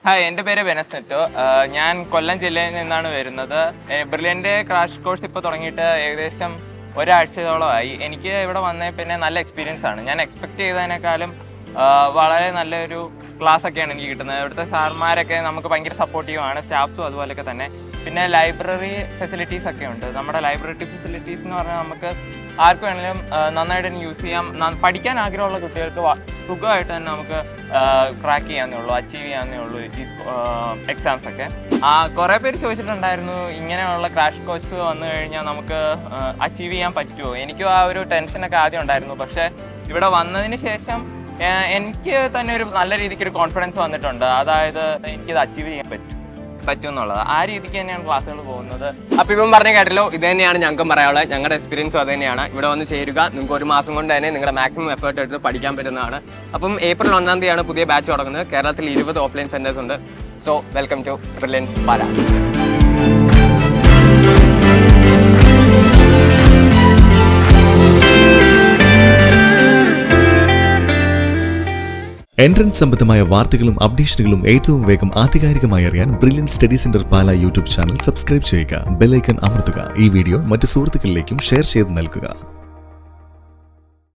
Hi, എൻ്റെ പേര് ബെനസെറ്റോ. ഞാൻ കൊല്ലം ജില്ലയിൽ നിന്നാണ് വരുന്നത്. ബ്രില്യൻ്റ് ക്രാഷ് കോഴ്സ് ഇപ്പോൾ തുടങ്ങിയിട്ട് ഏകദേശം ഒരാഴ്ചയോളമായി. എനിക്ക് ഇവിടെ വന്നേ പിന്നെ നല്ല എക്സ്പീരിയൻസ് ആണ്. ഞാൻ എക്സ്പെക്ട് ചെയ്തതിനേക്കാളും വളരെ നല്ലൊരു ക്ലാസ് ഒക്കെയാണ് എനിക്ക് കിട്ടുന്നത്. ഇവിടുത്തെ സാർമാരൊക്കെ നമുക്ക് ഭയങ്കര സപ്പോർട്ടീവാണ്, സ്റ്റാഫ്സും അതുപോലെയൊക്കെ തന്നെ. പിന്നെ ലൈബ്രറി ഫെസിലിറ്റീസ് ഒക്കെ ഉണ്ട്. നമ്മുടെ ലൈബ്രറി ഫെസിലിറ്റീസ് എന്ന് പറഞ്ഞാൽ നമുക്ക് ആർക്ക് വേണമെങ്കിലും നന്നായിട്ട് യൂസ് ചെയ്യാം. പഠിക്കാൻ ആഗ്രഹമുള്ള കുട്ടികൾക്ക് സുഖമായിട്ട് തന്നെ നമുക്ക് ക്രാക്ക് ചെയ്യാവുന്നേ ഉള്ളൂ, അച്ചീവ് ചെയ്യാവുന്നേ ഉള്ളൂ ഈ എക്സാംസ് ഒക്കെ. കുറേ പേര് ചോദിച്ചിട്ടുണ്ടായിരുന്നു, ഇങ്ങനെയുള്ള ക്രാഷ് കോഴ്സ് വന്നു കഴിഞ്ഞാൽ നമുക്ക് അച്ചീവ് ചെയ്യാൻ പറ്റുമോ. എനിക്കും ആ ഒരു ടെൻഷനൊക്കെ ആദ്യം ഉണ്ടായിരുന്നു. പക്ഷേ ഇവിടെ വന്നതിന് ശേഷം എനിക്ക് തന്നെ ഒരു നല്ല രീതിക്ക് ഒരു കോൺഫിഡൻസ് വന്നിട്ടുണ്ട്. അതായത് എനിക്കിത് അച്ചീവ് ചെയ്യാൻ പറ്റും എന്നുള്ളത്. ആ രീതിക്ക് തന്നെയാണ് ക്ലാസ്സുകൾ പോകുന്നത്. അപ്പം ഇപ്പം പറഞ്ഞ കേട്ടല്ലോ, ഇത് തന്നെയാണ് ഞങ്ങൾക്കും പറയാനുള്ളത്. ഞങ്ങളുടെ എക്സ്പീരിയൻസും അത് തന്നെയാണ്. ഇവിടെ വന്ന് ചേരുക, നിങ്ങൾക്ക് ഒരു മാസം കൊണ്ട് തന്നെ നിങ്ങളുടെ മാക്സിമം എഫേർട്ട് എടുത്ത് പഠിക്കാൻ പറ്റുന്നതാണ്. അപ്പം ഏപ്രിൽ 1-ാം തീയതിയാണ് പുതിയ ബാച്ച് തുടങ്ങുന്നത്. കേരളത്തിൽ 20 ഓഫ്ലൈൻ സെന്റേഴ്സ് ഉണ്ട്. So welcome to Brilliant Pala. Entrance സംബന്ധമായ വാർത്തകളും അപ്ഡേഷനുകളും ഏറ്റവും വേഗം ആധികാരികമായി അറിയാൻ Brilliant study centre Pala YouTube channel subscribe ചെയ്യുക. ബെൽ ഐക്കൺ അമർത്തുക. ഈ വീഡിയോ മറ്റ് സുഹൃത്തുക്കളിലേക്കും ഷെയർ ചെയ്ത് നൽകുക.